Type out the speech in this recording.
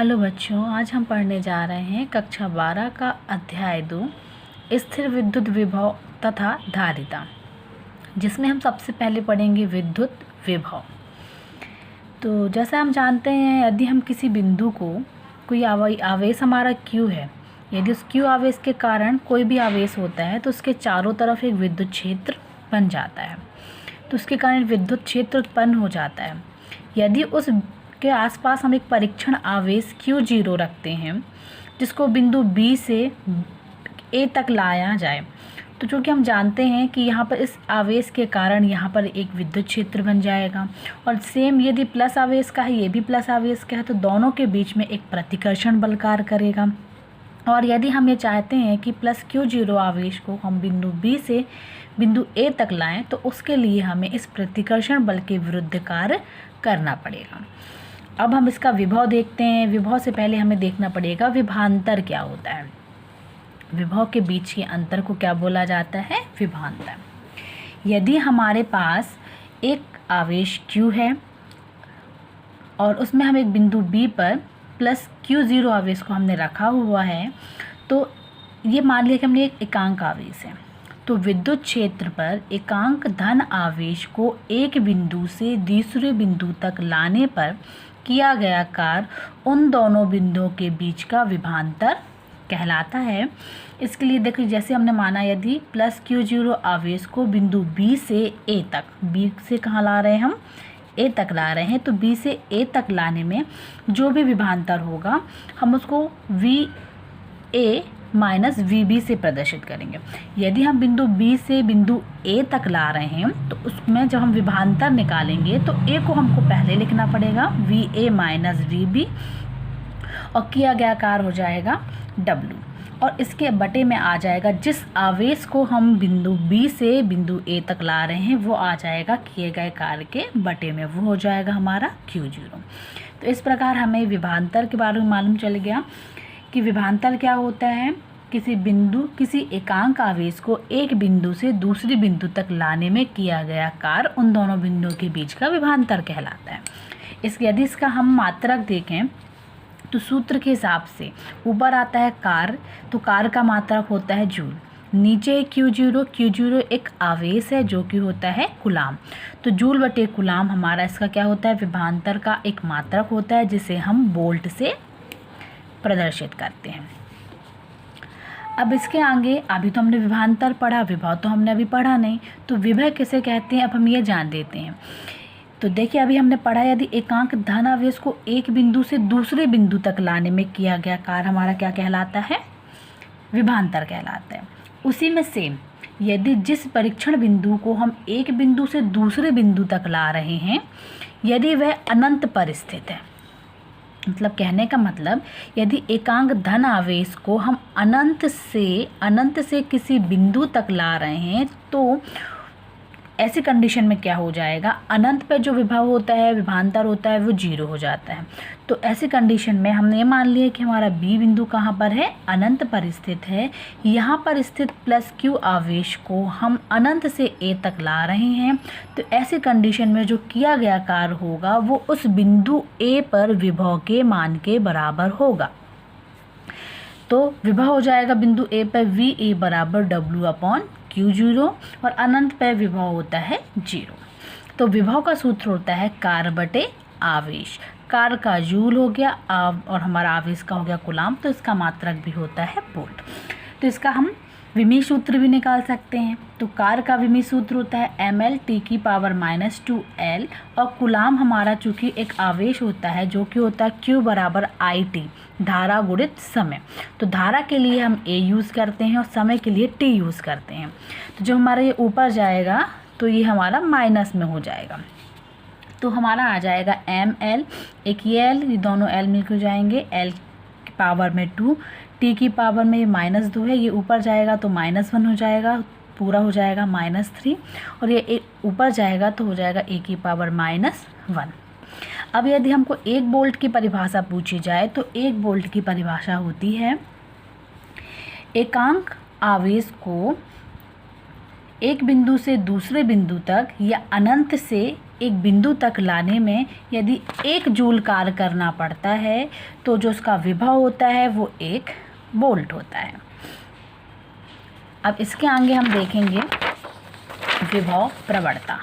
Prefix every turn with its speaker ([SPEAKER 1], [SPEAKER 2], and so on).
[SPEAKER 1] Hello बच्चों, आज हम पढ़ने जा रहे हैं कक्षा 12 का अध्याय 2 स्थिर विद्युत विभव तथा धारिता, जिसमें हम सबसे पहले पढ़ेंगे विद्युत विभव। तो जैसा हम जानते हैं, यदि हम किसी बिंदु को कोई आवेश हमारा Q है, यदि उस Q आवेश के कारण कोई भी आवेश होता है तो उसके चारों तरफ एक विद्युत क्षेत्र बन जाता है, तो उसके कारण विद्युत क्षेत्र उत्पन्न हो जाता है। यदि उस के आसपास हम एक परीक्षण आवेश Q0 रखते हैं, जिसको बिंदु B से A तक लाया जाए, तो चूँकि हम जानते हैं कि यहाँ पर इस आवेश के कारण यहाँ पर एक विद्युत क्षेत्र बन जाएगा, और सेम यदि प्लस आवेश का है, ये भी प्लस आवेश का है, तो दोनों के बीच में एक प्रतिकर्षण बल कार्य करेगा। और यदि हम ये चाहते हैं कि प्लस Q0 आवेश को हम बिंदु B से बिंदु A तक लाएं, तो उसके लिए हमें इस प्रतिकर्षण बल के विरुद्ध कार्य करना पड़ेगा। अब हम इसका विभव देखते हैं। विभव से पहले हमें देखना पड़ेगा विभवांतर क्या होता है। विभव के बीच के अंतर को क्या बोला जाता है? विभवांतर। यदि हमारे पास एक आवेश Q है और उसमें हम एक बिंदु B पर प्लस Q0 आवेश को हमने रखा हुआ है, तो ये मान लिया कि हमने एक एकांक आवेश है, तो विद्युत क्षेत्र पर एकांक धन आवेश को एक बिंदु से दूसरे बिंदु तक लाने पर किया गया कार्य उन दोनों बिंदुओं के बीच का विभवांतर कहलाता है। इसके लिए देखिए, जैसे हमने माना यदि प्लस Q0 आवेश को बिंदु B से A तक, B से कहाँ ला रहे हैं हम? A तक ला रहे हैं, तो B से A तक लाने में जो भी विभवांतर होगा हम उसको VA माइनस VB से प्रदर्शित करेंगे। यदि हम बिंदु B से बिंदु A तक ला रहे हैं, तो उसमें जब हम विभवांतर निकालेंगे तो A को हमको पहले लिखना पड़ेगा VA माइनस VB, और किया गया कार्य हो जाएगा W, और इसके बटे में आ जाएगा जिस आवेश को हम बिंदु B से बिंदु A तक ला रहे हैं, वो आ जाएगा किए गए कार्य के बटे में, वो हो जाएगा हमारा Q0। तो इस प्रकार हमें विभवांतर के बारे में मालूम चल गया कि विभवांतर क्या होता है। किसी एकांक आवेश को एक बिंदु से दूसरे बिंदु तक लाने में किया गया कार्य उन दोनों बिंदुओं के बीच का विभवांतर कहलाता है। यदि इसका हम मात्रक देखें तो सूत्र के हिसाब से ऊपर आता है कार्य, तो कार्य का मात्रक होता है जूल, नीचे Q0 एक आवेश है जो कि होता है कूलाम, तो जूल बटे कूलाम हमारा इसका क्या होता है? विभवांतर का एक मात्रक होता है, जिसे हम वोल्ट से प्रदर्शित करते हैं। अब इसके आगे, अभी तो हमने विभवांतर पढ़ा, विभव तो हमने अभी पढ़ा नहीं, तो विभव किसे कहते हैं अब हम ये जान देते हैं। तो देखिए, अभी हमने पढ़ा यदि एकांक धन आवेश को एक बिंदु से दूसरे बिंदु तक लाने में किया गया कार्य हमारा क्या कहलाता है? विभवांतर कहलाता है। उसी में सेम, यदि जिस परीक्षण बिंदु को हम एक बिंदु से दूसरे बिंदु तक ला रहे हैं, यदि वह अनंत पर स्थित है, मतलब कहने का मतलब यदि एकांक धन आवेश को हम अनंत से किसी बिंदु तक ला रहे हैं, तो ऐसी कंडीशन में क्या हो जाएगा? अनंत पर जो विभव होता है, विभवांतर होता है, वो 0 हो जाता है। तो ऐसी कंडीशन में हमने ये मान लिया कि हमारा B बिंदु कहाँ पर है? अनंत पर स्थित है। यहाँ पर स्थित प्लस Q आवेश को हम अनंत से A तक ला रहे हैं, तो ऐसी कंडीशन में जो किया गया कार्य होगा वो उस बिंदु A पर विभव के मान के बराबर होगा। तो विभव हो जाएगा बिंदु A पर VA बराबर W अपॉन Q0, और अनंत पर विभव होता है 0। तो विभव का सूत्र होता है कार्य बटे आवेश। कार्य का जूल हो गया और हमारा आवेश का हो गया कूलाम, तो इसका मात्रक भी होता है वोल्ट। तो इसका हम विमीय सूत्र भी निकाल सकते हैं। तो कार्य का विमीय सूत्र होता है ml T⁻⁻2L, और कूलाम हमारा चूँकि एक आवेश होता है जो कि होता है Q बराबर IT, धारा गुणित समय। तो धारा के लिए हम A यूज़ करते हैं और समय के लिए T यूज़ करते हैं। तो जो हमारा ये ऊपर जाएगा तो ये हमारा माइनस में हो जाएगा, तो हमारा आ जाएगा ml, एक ये L, ये दोनों L मिलकर जाएंगे, L की पावर में 2, T की पावर में -2 है, ये ऊपर जाएगा तो -1 हो जाएगा, पूरा हो जाएगा -3, और ये ऊपर जाएगा तो हो जाएगा A की पावर -1। अब यदि हमको 1 वोल्ट की परिभाषा पूछी जाए, तो 1 वोल्ट की परिभाषा होती है एकांक आवेश को एक बिंदु से दूसरे बिंदु तक या अनंत से एक बिंदु तक लाने में यदि 1 जूल कार्य करना पड़ता है तो जो उसका विभव होता है वो 1 वोल्ट होता है। अब इसके आगे हम देखेंगे विभव प्रवणता।